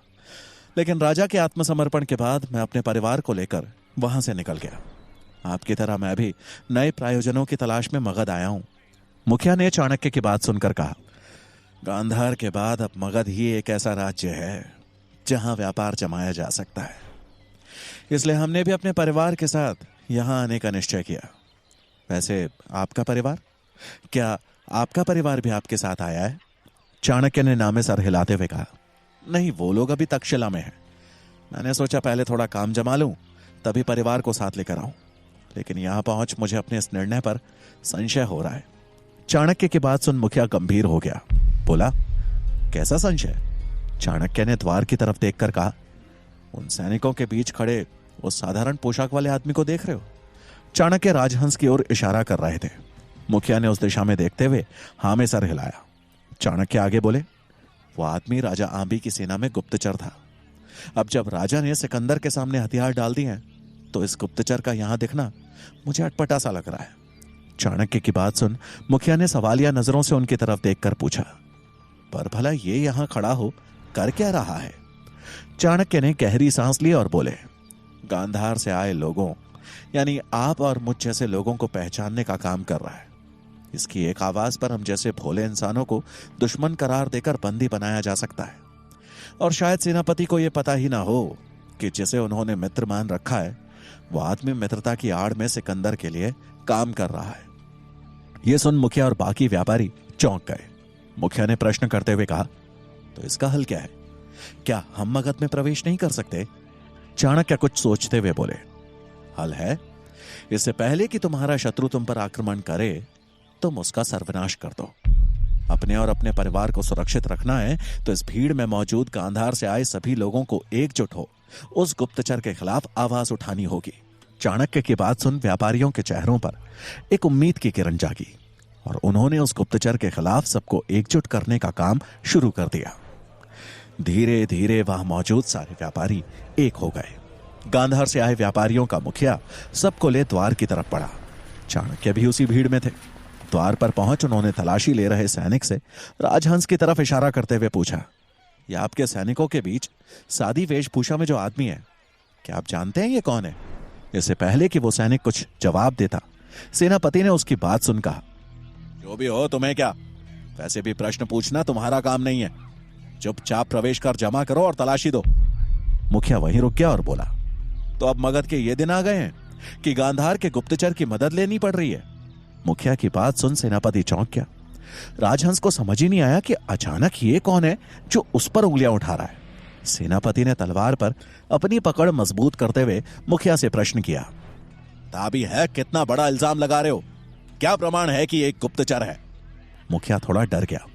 लेकिन राजा के आत्मसमर्पण के बाद मैं अपने परिवार को लेकर वहां से निकल गया। आपकी तरह मैं भी नए प्रायोजनों की तलाश में मगध आया हूं। मुखिया ने चाणक्य की बात सुनकर कहा, गांधार के बाद अब मगध ही एक ऐसा राज्य है जहां व्यापार जमाया जा सकता है, इसलिए हमने भी अपने परिवार के साथ यहां आने का निश्चय किया। वैसे आपका परिवार, क्या आपका परिवार भी आपके साथ आया है? चाणक्य ने नामे सर हिलाते हुए कहा, नहीं, वो लोग अभी तक्षशिला में हैं। मैंने सोचा पहले थोड़ा काम जमा लूं, तभी परिवार को साथ लेकर आऊं, लेकिन यहां पहुंच मुझे अपने इस निर्णय पर संशय हो रहा है। चाणक्य की बात सुन मुखिया गंभीर हो गया। बोला, कैसा संशय? चाणक्य ने द्वार की तरफ देखकर कहा, उन सैनिकों के बीच खड़े उस साधारण पोशाक वाले आदमी को देख रहे हो? चाणक्य राजहंस की ओर इशारा कर रहे थे। मुखिया ने उस दिशा में देखते हुए हां में सर हिलाया। चाणक्य आगे बोले, वो आदमी राजा आंबी की सेना में गुप्तचर था। अब जब राजा ने सिकंदर के सामने हथियार डाल दिए हैं, तो इस गुप्तचर का यहां दिखना मुझे अटपटा सा लग रहा है। चाणक्य की बात सुन मुखिया ने सवालिया नजरों से उनकी तरफ देखकर पूछा, पर भला ये यहां खड़ा हो कर क्या रहा है? चाणक्य ने गहरी सांस ली और बोले, गांधार से आए लोगों यानी आप और मुझ जैसे लोगों को पहचानने का काम कर रहा है। इसकी एक आवाज पर हम जैसे भोले इंसानों को दुश्मन करार देकर बंदी बनाया जा सकता है, और शायद सेनापति को यह पता ही ना हो कि जिसे उन्होंने मित्र मान रखा है वो आदमी मित्रता की आड़ में सिकंदर के लिए काम कर रहा है। यह सुन मुखिया और बाकी व्यापारी चौंक गए। मुखिया ने प्रश्न करते हुए कहा, तो इसका हल क्या है? क्या हम मगध में प्रवेश नहीं कर सकते? चाणक्य कुछ सोचते हुए बोले, हल है। इससे पहले कि तुम्हारा शत्रु तुम पर आक्रमण करे, तुम उसका सर्वनाश कर दो। अपने और अपने परिवार को सुरक्षित रखना है तो इस भीड़ में मौजूद गांधार से आए सभी लोगों को एकजुट हो उस गुप्तचर के खिलाफ आवाज उठानी होगी। चाणक्य की बात सुन व्यापारियों के चेहरों पर एक उम्मीद की किरण जागी और उन्होंने उस गुप्तचर के खिलाफ सबको एकजुट करने का काम शुरू कर दिया। धीरे धीरे वहां मौजूद सारे व्यापारी एक हो गए। गांधार से आए व्यापारियों का मुखिया सबको ले द्वार की तरफ बढ़ा। चाणक्य भी उसी भीड़ में थे। द्वार पर पहुंच उन्होंने तलाशी ले रहे सैनिक से राजहंस की तरफ इशारा करते हुए पूछा, यह आपके सैनिकों के बीच सादी वेशभूषा में जो आदमी है, क्या आप जानते हैं ये कौन है? इससे पहले कि वो सैनिक कुछ जवाब देता, सेनापति ने उसकी बात सुन कहा, जो भी हो तुम्हें क्या, वैसे भी प्रश्न पूछना तुम्हारा काम नहीं है। चुपचाप प्रवेश कर जमा करो और तलाशी दो। मुखिया वहीं रुक गया और बोला, तो अब मगध के ये दिन आ गए हैं कि गांधार के गुप्तचर की मदद लेनी पड़ रही है। मुखिया की बात सुन सेनापति चौंक गया। राजहंस को समझ ही नहीं आया कि अचानक ये कौन है जो उस पर उंगलियां उठा रहा है। सेनापति ने तलवार पर अपनी पकड़ मजबूत करते हुए मुखिया से प्रश्न किया, ताबी है, कितना बड़ा इल्जाम लगा रहे हो? क्या प्रमाण है कि एक गुप्तचर है? मुखिया थोड़ा डर गया,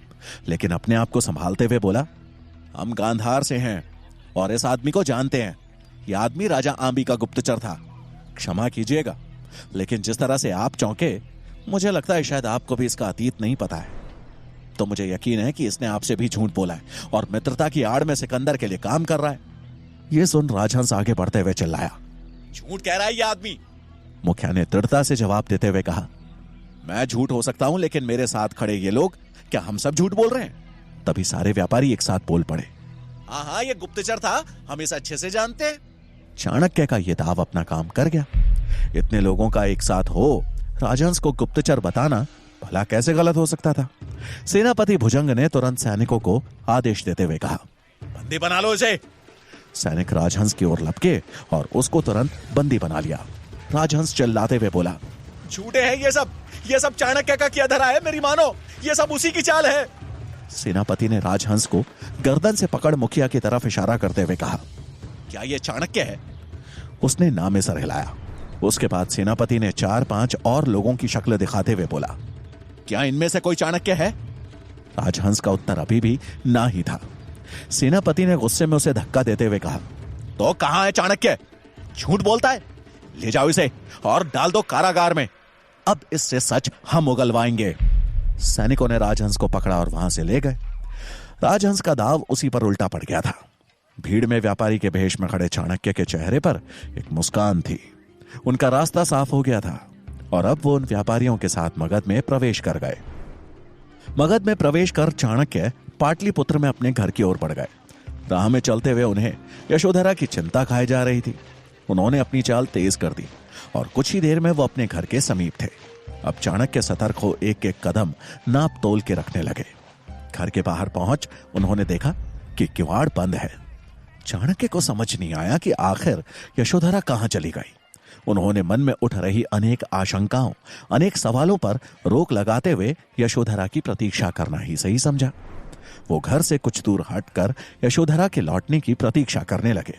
लेकिन अपने आप को संभालते हुए बोला, हम गांधार से हैं और इस आदमी को जानते हैं। यह आदमी राजा आंबी का गुप्तचर था। क्षमा कीजिएगा, लेकिन जिस तरह से आप चौंके, मुझे लगता है शायद आपको भी इसका अतीत नहीं पता है। तो मुझे यकीन है कि इसने आपसे भी झूठ बोला है और मित्रता की आड़ में सिकंदर के लिए काम कर रहा है। यह सुन राजहंस आगे बढ़ते हुए चिल्लाया, झूठ कह रहा है यह आदमी। मुखिया ने दृढ़ता से जवाब देते हुए कहा, मैं झूठ हो सकता हूं, लेकिन मेरे साथ खड़े ये लोग, क्या हम सब झूठ बोल रहे हैं? तभी सारे व्यापारी एक साथ बोल पड़े, हाँ, ये गुप्तचर था, हम इसे अच्छे से जानते हैं। चाणक्य का यह दाव अपना काम कर गया। इतने लोगों का एक साथ हो राजहंस को गुप्तचर बताना भला कैसे गलत हो सकता था? सेनापति भुजंग ने तुरंत सैनिकों को आदेश देते हुए कहा, बंदी बना लो इसे। सैनिक राजहंस की ओर लपके और उसको तुरंत बंदी बना लिया। राजहंस चिल्लाते हुए बोला, झूठे हैं ये सब चाणक्य का किया धरा है, मेरी मानो, ये सब उसी की चाल है। सेनापति ने राजहंस को गर्दन से पकड़ मुखिया की तरफ इशारा करते हुए कहा, क्या ये चाणक्य है? उसने नामे सर हिलाया। उसके बाद सेनापति ने 4-5 और लोगों की शक्ल दिखाते हुए बोला, क्या इनमें से कोई चाणक्य है? राजहंस का उत्तर अभी भी ना ही था। सेनापति ने गुस्से में उसे धक्का देते हुए कहा, तो कहां है चाणक्य? झूठ बोलता है। ले जाओ इसे और डाल दो कारागार में। अब इससे सच हम उगलवाएंगे। सैनिकों ने राजहंस को पकड़ा और वहां से ले गए। राजहंस का दाव उसी पर उल्टा पड़ गया था। भीड़ में व्यापारी के भेष में खड़े चाणक्य के चेहरे पर एक मुस्कान थी। उनका रास्ता साफ हो गया था और अब वो उन व्यापारियों के साथ मगध में प्रवेश कर गए। मगध में प्रवेश कर चाणक्य पाटलिपुत्र में अपने घर की ओर बढ़ गए। राह में चलते हुए उन्हें यशोधरा की चिंता खाई जा रही थी। उन्होंने अपनी चाल तेज कर दी और कुछ ही देर में वो अपने घर के समीप थे। अब चाणक्य सतर्क हो एक एक कदम नाप तोल के रखने लगे। घर के बाहर पहुंच उन्होंने देखा कि किवाड़ बंद है। चाणक्य को समझ नहीं आया कि आखिर यशोधरा कहां चली गई। उन्होंने मन में उठ रही अनेक आशंकाओं, अनेक सवालों पर रोक लगाते हुए यशोधरा की प्रतीक्षा करना ही सही समझा। वो घर से कुछ दूर हटकर यशोधरा के लौटने की प्रतीक्षा करने लगे।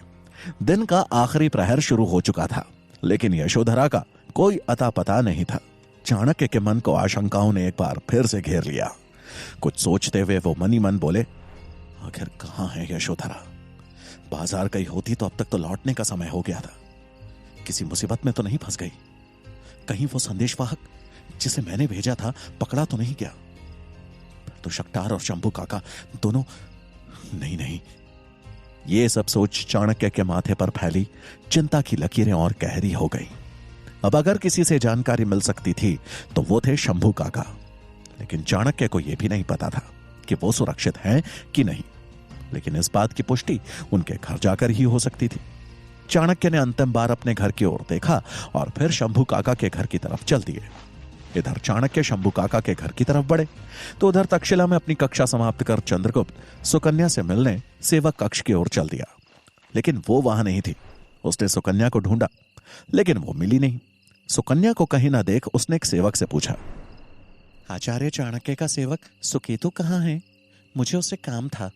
दिन का आखिरी प्रहर शुरू हो चुका था, लेकिन यशोधरा का कोई अता पता नहीं था। चाणक्य के मन को आशंकाओं ने एक बार फिर से घेर लिया। कुछ सोचते हुए वो मनी मन बोले, आखिर कहां है यशोधरा? बाजार गई होती तो अब तक तो लौटने का समय हो गया था। किसी मुसीबत में तो नहीं फंस गई? कहीं वो संदेशवाहक जिसे मैंने भेजा था पकड़ा तो नहीं गया? तो शक्टार और शंभू काका दोनों नहीं। ये सब सोच चाणक्य के माथे पर फैली चिंता की लकीरें और गहरी हो गई। अब अगर किसी से जानकारी मिल सकती थी तो वो थे शंभू काका, लेकिन चाणक्य को यह भी नहीं पता था कि वो सुरक्षित हैं कि नहीं। लेकिन इस बात की पुष्टि उनके घर जाकर ही हो सकती थी। चाणक्य ने अंतिम बार अपने घर की ओर देखा और फिर शंभू काका के घर की तरफ चल दिए। इधर चाणक्य शंभू काका के घर की तरफ बढ़े तो उधर तक्षशिला में अपनी कक्षा समाप्त कर चंद्रगुप्त सुकन्या से मिलने सेवक कक्ष की ओर चल दिया। लेकिन वो वहां नहीं थी। उसने सुकन्या को ढूंढा, लेकिन वो मिली नहीं। सुकन्या को कहीं ना देख उसने एक सेवक से पूछा,
आचार्य चाणक्य का सेवक सुकेतु कहाँ है? मुझे उससे काम था।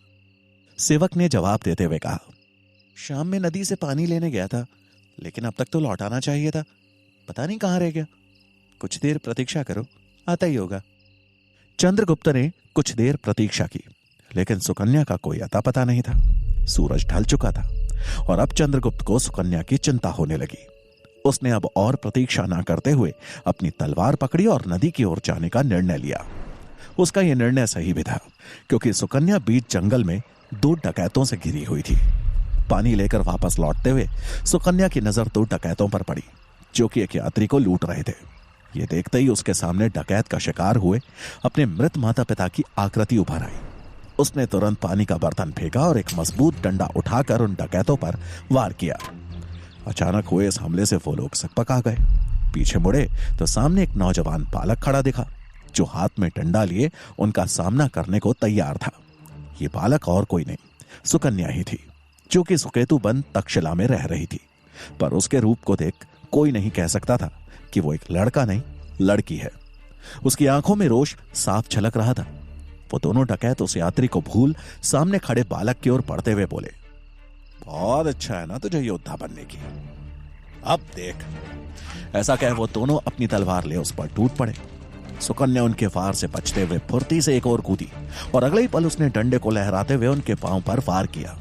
सेवक ने जवाब देते हुए कहा,
शाम में नदी से पानी लेने गया था, लेकिन अब तक तो लौटाना चाहिए था। पता नहीं कहां रह गया। कुछ देर प्रतीक्षा करो, आता ही होगा।
चंद्रगुप्त ने कुछ देर प्रतीक्षा की, लेकिन सुकन्या का कोई अता पता नहीं था। सूरज ढल चुका था और अब चंद्रगुप्त को सुकन्या की चिंता होने लगी। उसने अब और प्रतीक्षा ना करते हुए अपनी तलवार पकड़ी और नदी की ओर जाने का निर्णय लिया। उसका यह निर्णय सही भी था, क्योंकि सुकन्या बीच जंगल में 2 डकैतों से घिरी हुई थी। पानी लेकर वापस लौटते हुए सुकन्या की नजर 2 डकैतों पर पड़ी, जो कि एक यात्री को लूट रहे थे। ये देखते ही उसके सामने डकैत का शिकार हुए अपने मृत माता पिता की आकृति उभर आई। उसने तुरंत पानी का बर्तन फेंका और एक मजबूत डंडा उठाकर उन डकैतों पर वार किया। अचानक हुए इस हमले से वो लोग सकपका गए। पीछे मुड़े तो सामने एक नौजवान बालक खड़ा दिखा, जो हाथ में डंडा लिए उनका सामना करने को तैयार था। ये बालक और कोई नहीं, सुकन्या ही थी, जो कि सुकेतुबंद तक्षशिला में रह रही थी। पर उसके रूप को देख कोई नहीं कह सकता था कि वो एक लड़का नहीं, लड़की है। उसकी आंखों में रोष साफ झलक रहा था। वो दोनों डकैत उस यात्री को भूल सामने खड़े बालक की ओर बढ़ते हुए बोले, बहुत अच्छा है ना तुझे योद्धा बनने की, अब देख। ऐसा कह वो दोनों अपनी तलवार ले उस पर टूट पड़े। सुकन्या उनके वार से बचते हुए फुर्ती से एक और कूदी और अगले ही पल उसने डंडे को लहराते हुए उनके पांव पर वार किया।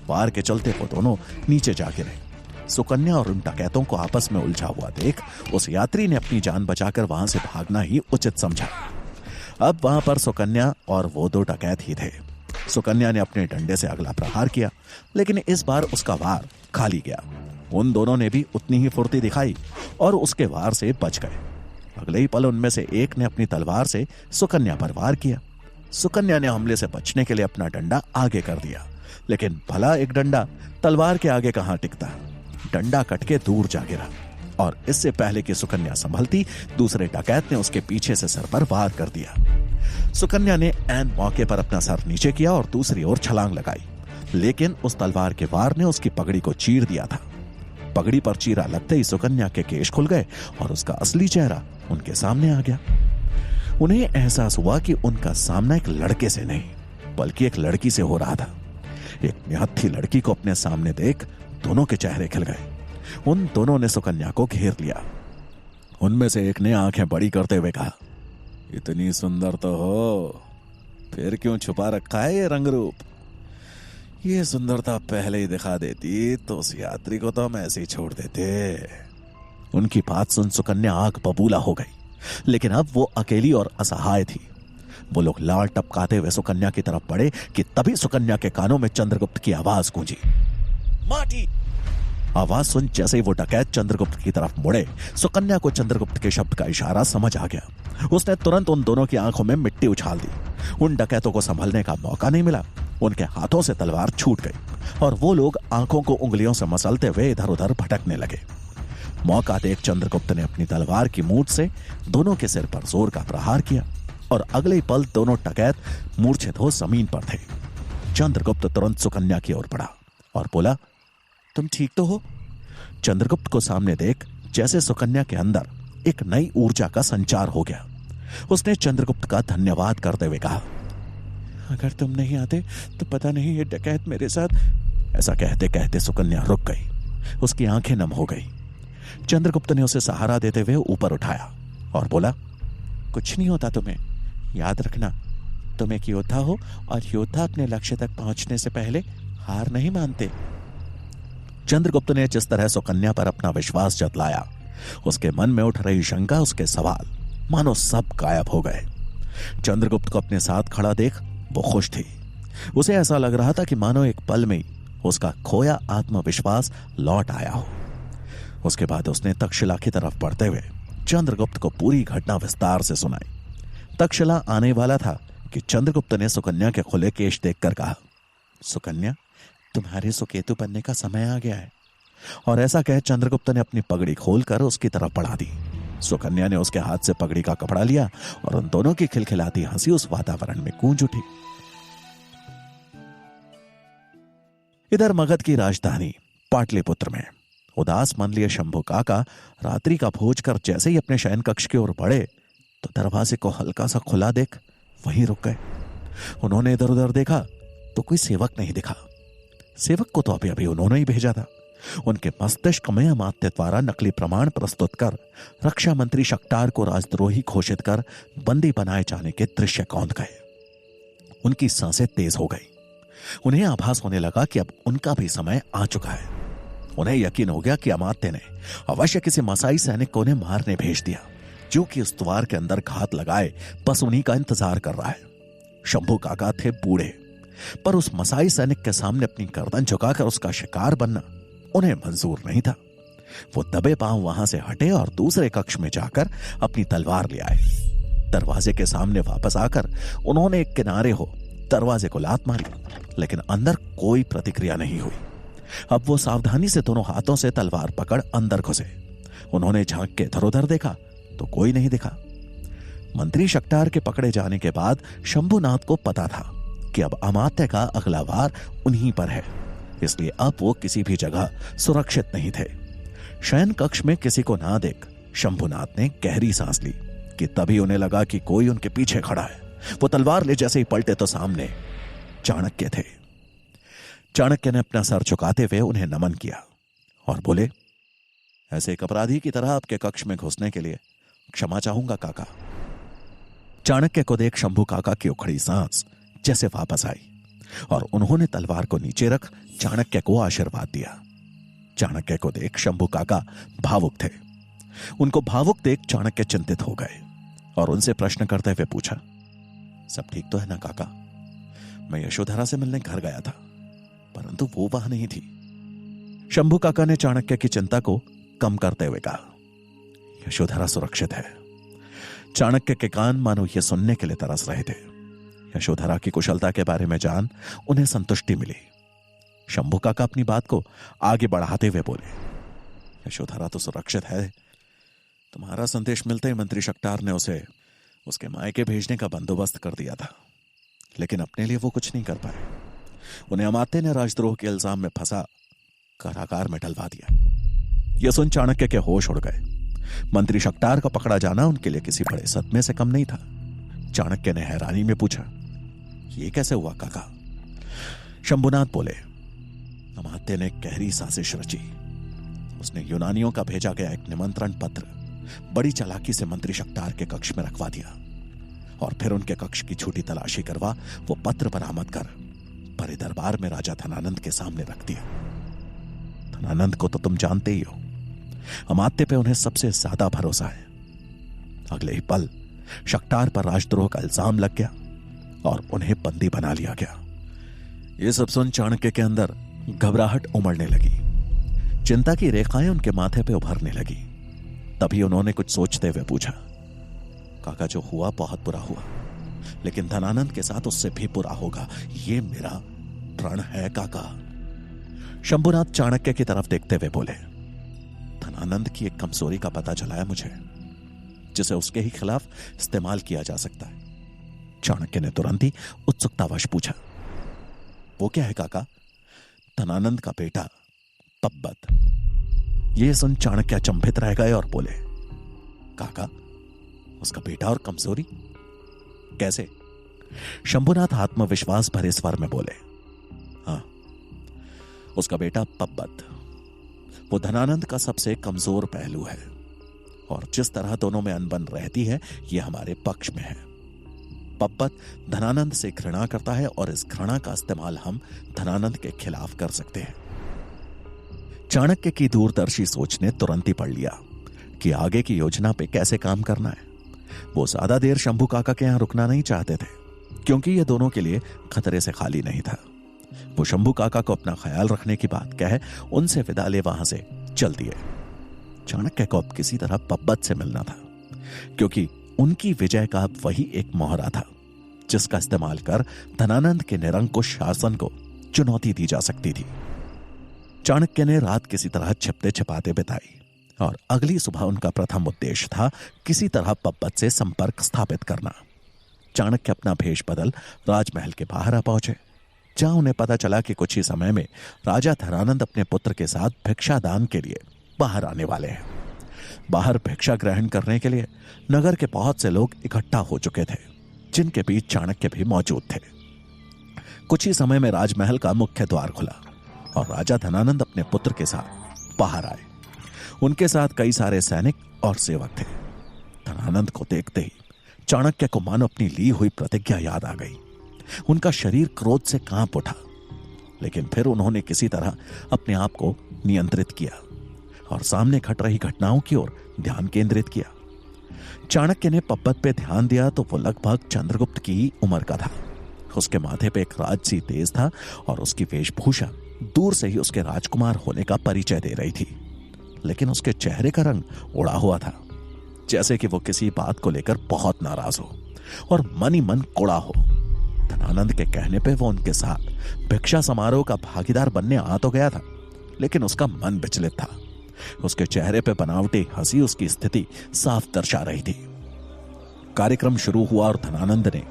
वार के चलते वो दोनों नीचे जा गिरे। सुकन्या और उन डकैतों को आपस में उलझा हुआ देख उस यात्री ने अपनी जान बचाकर वहां से भागना ही उचित समझा। अब वहां पर सुकन्या और वो 2 डकैत ही थे। सुकन्या ने अपने डंडे से अगला प्रहार किया, लेकिन इस बार उसका वार खाली गया। उन दोनों ने भी उतनी ही फुर्ती दिखाई और उसके वार से बच गए। अगले ही पल उनमें से एक ने अपनी तलवार से सुकन्या पर वार किया। सुकन्या ने हमले से बचने के लिए अपना डंडा आगे कर दिया, लेकिन भला एक डंडा तलवार के आगे कहां टिकता। डंडा कटके दूर जा गिरा और इससे पहले कि सुकन्या संभलती, दूसरे डकैत ने उसके पीछे से सर पर वार कर दिया। सुकन्या ने ऐन मौके पर अपना सर नीचे किया और दूसरी ओर छलांग लगाई, लेकिन उस तलवार के वार ने उसकी पगड़ी को चीर दिया था। पगड़ी पर चीरा लगते ही सुकन्या के केश खुल गए और उसका असली चेहरा उनके सामने आ गया। उन्हें एहसास हुआ कि उनका सामना एक लड़के से नहीं, बल्कि एक लड़की से हो रहा था। एक निहत्थी लड़की को अपने सामने देख दोनों के चेहरे खिल गए। उन दोनों ने सुकन्या को घेर लिया। उनमें से एक ने आंखें बड़ी करते हुए कहा, इतनी सुंदर तो हो, फिर क्यों छुपा रखा है ये रंग रूप? ये सुंदरता पहले ही दिखा देती तो उस यात्री को तो हम ऐसे ही छोड़ देते।
उनकी बात सुन सुकन्या आंख बबूला हो गई, लेकिन अब वो अकेली और असहाय थी। वो लोग लाल टपकाते हुए सुकन्या की तरफ बढ़े कि तभी सुकन्या के कानों में चंद्रगुप्त की आवाज गूंजी, माटी। आवाज सुन जैसे ही वो डकैत चंद्रगुप्त की तरफ मुड़े, सुकन्या को चंद्रगुप्त के शब्द का इशारा समझ आ गया। उसने तुरंत उन दोनों की आंखों में मिट्टी उछाल दी। उन डकैतों को संभलने का मौका नहीं मिला। उनके हाथों से तलवार छूट गई और वो लोग आंखों को उंगलियों से मसलते हुए इधर उधर भटकने लगे। मौका देख चंद्रगुप्त ने अपनी तलवार की मूठ से दोनों के सिर पर जोर का प्रहार किया और अगले ही पल दोनों डकैत मूर्छित हो जमीन पर थे। चंद्रगुप्त तुरंत सुकन्या की ओर बढ़ा और बोला, तुम ठीक तो हो? चंद्रगुप्त को सामने देख जैसे सुकन्या के अंदर एक नई ऊर्जा का संचार हो गया। उसने चंद्रगुप्त का धन्यवाद करते हुए कहा, अगर तुम नहीं आते तो पता नहीं ये डकैत मेरे साथ। ऐसा कहते कहते सुकन्या रुक गई। उसकी आंखें नम हो गई। चंद्रगुप्त ने उसे सहारा देते हुए ऊपर उठाया और बोला, कुछ नहीं होता तुम्हें। याद रखना, तुम एक योद्धा हो और योद्धा अपने लक्ष्य तक पहुंचने से पहले हार नहीं मानते। चंद्रगुप्त ने जिस तरह सुकन्या पर अपना विश्वास जतलाया, उसके मन में उठ रही शंका, उसके सवाल मानो सब गायब हो गए। चंद्रगुप्त को अपने साथ खड़ा देख वो खुश थी। उसे ऐसा लग रहा था कि मानो एक पल में ही उसका खोया आत्मविश्वास लौट आया हो। उसके बाद उसने तक्षशिला की तरफ बढ़ते हुए चंद्रगुप्त को पूरी घटना विस्तार से सुनाई। तक्षशिला आने वाला था कि चंद्रगुप्त ने सुकन्या के खुले केश देखकर कहा, सुकन्या, तुम्हारे सुकेतु बनने का समय आ गया है। और ऐसा कह चंद्रगुप्त ने अपनी पगड़ी खोलकर उसकी तरफ बढ़ा दी। सुकन्या ने उसके हाथ से पगड़ी का कपड़ा लिया और उन दोनों की खिलखिलाती हंसी उस वातावरण में गूंज उठी। इधर मगध की राजधानी पाटलिपुत्र में उदास मन लिए शंभु काका रात्रि का भोज कर जैसे ही अपने शयन कक्ष की ओर बढ़े तो दरवाजे को हल्का सा खुला देख वहीं रुक गए। उन्होंने इधर उधर देखा तो कोई सेवक नहीं दिखा। सेवक को तो अभी अभी उन्होंने ही भेजा था। उनके मस्तिष्क में अमात्य द्वारा नकली प्रमाण प्रस्तुत कर रक्षा मंत्री शक्टार को राजद्रोही घोषित कर बंदी बनाए जाने के दृश्य कौंध गए। उनकी सांसें तेज हो गई। उन्हें आभास होने लगा कि अब उनका भी समय आ चुका है। उन्हें यकीन हो गया कि अमात्य ने अवश्य किसी मसाई सैनिक को उन्हें मारने भेज दिया, जो कि उस द्वार के अंदर घात लगाए बस उन्हीं का इंतजार कर रहा है। शंभू काका थे बूढ़े, पर उस मसाई सैनिक के सामने अपनी गर्दन झुकाकर उसका शिकार बनना उन्हें मंजूर नहीं था। वो दबे पांव वहां से हटे और दूसरे कक्ष में जाकर अपनी तलवार ले आए। दरवाजे के सामने वापस आकर उन्होंने एक किनारे हो दरवाजे को लात मारी, लेकिन अंदर कोई प्रतिक्रिया नहीं हुई। अब वो सावधानी से दोनों हाथों से तलवार पकड़ अंदर घुसे। उन्होंने झांक के इधर उधर देखा तो कोई नहीं दिखा। मंत्री शक्टार के पकड़े जाने के बाद शंभुनाथ को पता था कि अब अमात्य का अगला वार उन्हीं पर है, इसलिए अब वो किसी भी जगह सुरक्षित नहीं थे। शयन कक्ष में किसी को ना देख शंभुनाथ ने गहरी सांस ली कि तभी उन्हें लगा कि कोई उनके पीछे खड़ा है। वो तलवार ले जैसे ही पलटे तो सामने चाणक्य थे। चाणक्य ने अपना सर झुकाते हुए उन्हें नमन किया और बोले, ऐसे एक अपराधी की तरह आपके कक्ष में घुसने के लिए क्षमा चाहूंगा काका। चाणक्य को देख शंभू काका की उखड़ी सांस जैसे वापस आई और उन्होंने तलवार को नीचे रख चाणक्य को आशीर्वाद दिया। चाणक्य को देख शंभू काका भावुक थे। उनको भावुक देख चाणक्य चिंतित हो गए और उनसे प्रश्न करते हुए पूछा, सब ठीक तो है ना काका? मैं यशोधरा से मिलने घर गया था, परंतु वो वहां नहीं थी। शंभू काका ने चाणक्य की चिंता को कम करते हुए कहा, यशोधरा सुरक्षित है। चाणक्य के कान मानो ये सुनने के लिए तरस रहे थे। यशोधरा की कुशलता के बारे में जान उन्हें संतुष्टि मिली। शंभू काका अपनी बात को आगे बढ़ाते हुए बोले, यशोधरा तो सुरक्षित है। तुम्हारा संदेश मिलते ही मंत्री शक्टार ने उसे उसके मायके भेजने का बंदोबस्त कर दिया था, लेकिन अपने लिए वो कुछ नहीं कर पाए। उन्हें अमात्य ने राजद्रोह के इल्जाम में फंसा कारागार में डलवा दिया। यह सुन चाणक्य के होश उड़ गए। मंत्री शक्टार का पकड़ा जाना उनके लिए किसी बड़े सदमे से कम नहीं था। चाणक्य ने हैरानी में पूछा, ये कैसे हुआ काका? शंभुनाथ बोले, अमात्य ने गहरी साजिश रची। उसने यूनानियों का भेजा गया एक निमंत्रण पत्र बड़ी चालाकी से मंत्री शक्टार के कक्ष में रखवा दिया और फिर उनके कक्ष की छूटी तलाशी करवा वो पत्र बरामद कर बड़े दरबार में राजा धनानंद के सामने रख दिया। धनानंद को तो तुम जानते ही हो, अमात्य पे उन्हें सबसे ज्यादा भरोसा है। अगले ही पल शक्तार पर राजद्रोह का इल्जाम लग गया और उन्हें बंदी बना लिया गया। यह सब सुन चाणक्य के अंदर घबराहट उमड़ने लगी, चिंता की रेखाएं उनके माथे पे उभरने लगी। तभी उन्होंने कुछ सोचते हुए पूछा, काका जो हुआ बहुत बुरा हुआ, लेकिन धनानंद के साथ उससे भी बुरा होगा, ये मेरा प्रण है काका। शंभुनाथ चाणक्य की तरफ देखते हुए बोले, धनानंद की एक कमजोरी का पता चला है मुझे, जिसे उसके ही खिलाफ इस्तेमाल किया जा सकता है। चाणक्य ने तुरंत ही उत्सुकतावश पूछा, वो क्या है काका? धनानंद का बेटा पब्बत। यह सुन चाणक्य अचंभित रह गए और बोले, काका उसका बेटा और कमजोरी कैसे? शंभुनाथ आत्मविश्वास भरे स्वर में बोले, हाँ, उसका बेटा पब्बत वो धनानंद का सबसे कमजोर पहलू है, और जिस तरह दोनों में अनबन रहती है यह हमारे पक्ष में है। पब्बत धनानंद से घृणा करता है और इस घृणा का इस्तेमाल हम धनानंद के खिलाफ कर सकते हैं। चाणक्य की दूरदर्शी सोच ने तुरंत ही पढ़ लिया कि आगे की योजना पे कैसे काम करना है। वो ज्यादा देर शंभू काका के यहां रुकना नहीं चाहते थे, क्योंकि ये दोनों के लिए खतरे से खाली नहीं था। वो शंभू काका को अपना ख्याल रखने की बात कह उनसे विदा ले वहां से चल दिए। चाणक्य को अब किसी तरह पब्बत से मिलना था, क्योंकि उनकी विजय का अब वही एक मोहरा था जिसका इस्तेमाल कर धनानंद के निरंकुश शासन को चुनौती दी जा सकती थी। चाणक्य ने रात किसी तरह छिपते छिपाते बिताई और अगली सुबह उनका प्रथम उद्देश्य था किसी तरह पब्बत से संपर्क स्थापित करना। चाणक्य अपना भेष बदल राजमहल के बाहर आ पहुंचे, जहां उन्हें पता चला कि कुछ ही समय में राजा धनानंद अपने पुत्र के साथ भिक्षा दान के लिए बाहर आने वाले हैं। बाहर भिक्षा ग्रहण करने के लिए नगर के बहुत से लोग इकट्ठा हो चुके थे, जिनके बीच चाणक्य भी मौजूद थे। कुछ ही समय में राजमहल का मुख्य द्वार खुला और राजा धनानंद अपने पुत्र के साथ बाहर आए। उनके साथ कई सारे सैनिक और सेवक थे। धनानंद को देखते ही चाणक्य को मानो अपनी ली हुई प्रतिज्ञा याद आ गई। उनका शरीर क्रोध से कांप उठा, लेकिन फिर उन्होंने किसी तरह अपने आप को नियंत्रित किया और सामने घट रही घटनाओं की ओर ध्यान केंद्रित किया। चाणक्य ने पब्बत पे ध्यान दिया तो वो लगभग चंद्रगुप्त की उम्र का था। उसके माथे पे एक राजसी तेज था और उसकी वेशभूषा दूर से ही उसके राजकुमार होने का परिचय दे रही थी, लेकिन उसके चेहरे का रंग उड़ा हुआ था, जैसे कि वो किसी बात को लेकर बहुत नाराज हो और मन ही मन कोड़ा हो। धनानंद के कहने पे वो उनके साथ भिक्षा समारोह का भागीदार बनने आ तो गया था, लेकिन उसका मन विचलित था। उसके चेहरे पे बनावटी हंसी उसकी स्थिति साफ दर्शा रही थी। कार्यक्रम शुरू हुआ और धनानंद ने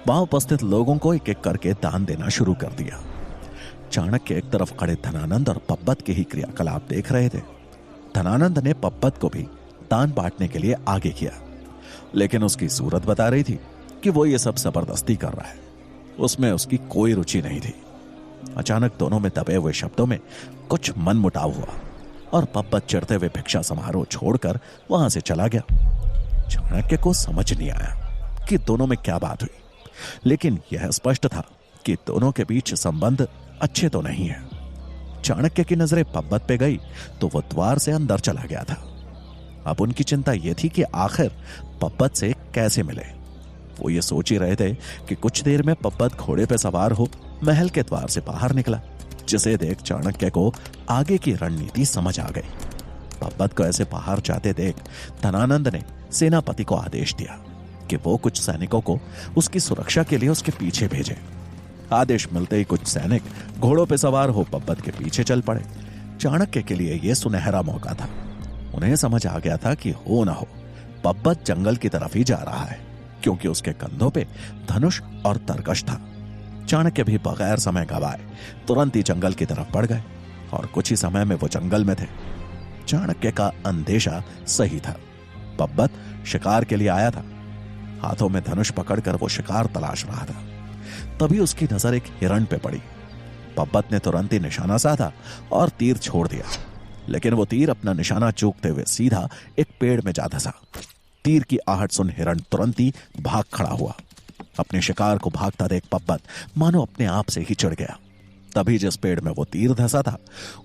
वहां उपस्थित लोगों को एक एक करके दान देना शुरू कर दिया। चाणक्य एक तरफ खड़े धनानंद और पब्बत के ही क्रियाकलाप देख रहे थे। धनानंद ने पब्बत को भी दान बांटने के लिए आगे किया, लेकिन उसकी सूरत बता रही थी कि वो ये सब जबरदस्ती कर रहा है। उसमें उसकी कोई रुचि नहीं थी। अचानक दोनों में दबे हुए शब्दों में कुछ मनमुटाव हुआ और पब्बत चिढ़ते हुए भिक्षा समारोह छोड़कर वहां से चला गया। चाणक्य को समझ नहीं आया कि दोनों में क्या बात हुई, लेकिन यह स्पष्ट था कि दोनों के बीच संबंध अच्छे तो नहीं है। चाणक्य की नजरें पब्बत पे गई तो वो द्वार से अंदर चला गया था। अब उनकी चिंता यह थी कि आखिर पब्बत से कैसे मिले। वो ये सोच ही रहे थे कि कुछ देर में पब्बत घोड़े पे सवार हो महल के द्वार से बाहर निकला, जिसे देख चाणक्य को आगे की रणनीति समझ आ गई। पब्बत को ऐसे बाहर जाते देख धनानंद ने सेनापति को आदेश दिया कि वो कुछ सैनिकों को उसकी सुरक्षा के लिए उसके पीछे भेजे। आदेश मिलते ही कुछ सैनिक घोड़ों पे सवार हो पब्बत के पीछे चल पड़े। चाणक्य के लिए यह सुनहरा मौका था। उन्हें समझ आ गया था कि हो ना हो पब्बत जंगल की तरफ ही जा रहा है, क्योंकि उसके कंधों पे धनुष और तरकश था। चाणक्य भी बगैर समय गवाए तुरंत ही जंगल की तरफ बढ़ गए और कुछ ही समय में वो जंगल में थे। चाणक्य का अंदेशा सही था। पब्बत शिकार के लिए आया था। हाथों में धनुष पकड़कर वो शिकार तलाश रहा था। तभी उसकी नजर एक हिरण पे पड़ी। पब्बत ने तुरंत ही निशाना साधा और तीर छोड़ दिया, लेकिन वो तीर अपना निशाना चूकते हुए सीधा एक पेड़ में जा धंसा। तीर की आहट सुन हिरण तुरंत ही भाग खड़ा हुआ। अपने शिकार को भागता देख पब्बत मानो अपने आप से ही चिढ़ गया
तभी जिस पेड़ में वो तीर धंसा था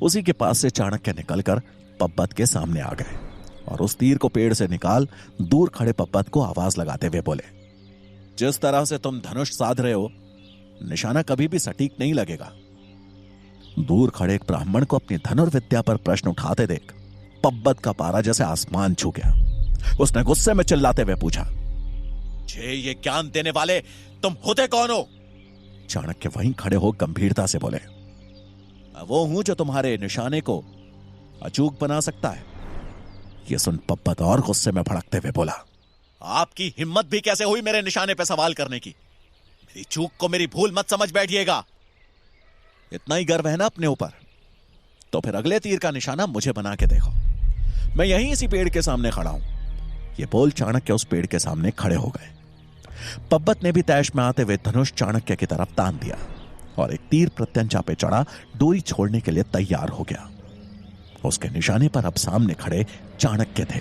उसी के पास से चाणक्य निकलकर पब्बत के सामने आ गए और उस तीर को पेड़ से निकाल दूर खड़े पब्बत को आवाज लगाते हुए बोले, जिस तरह से तुम धनुष साध रहे हो निशाना कभी भी सटीक नहीं लगेगा। दूर खड़े एक ब्राह्मण को अपनी धनुर्विद्या पर प्रश्न उठाते देख पब्बत का पारा जैसे आसमान छू गया। उसने गुस्से में चिल्लाते हुए पूछा,
छे ये ज्ञान देने वाले तुम होते कौन हो?
चाणक्य वहीं खड़े हो गंभीरता से बोले, वो हूं जो तुम्हारे निशाने को अचूक बना सकता है। यह सुन पब्बत और गुस्से में भड़कते हुए बोला,
आपकी हिम्मत भी कैसे हुई मेरे निशाने पे सवाल करने की? मेरी चूक को मेरी भूल मत समझ बैठिएगा।
इतना ही गर्व है ना अपने ऊपर, तो फिर अगले तीर का निशाना मुझे बना के देखो। मैं यहीं इसी पेड़ के सामने खड़ा हूं। ये बोल चाणक्य उस पेड़ के सामने खड़े हो गए। पब्बत ने भी तैश में आते हुए धनुष चाणक्य की तरफ तान दिया और एक तीर प्रत्यंचा पे चढ़ा डोरी छोड़ने के लिए तैयार हो गया। उसके निशाने पर अब सामने खड़े चाणक्य थे।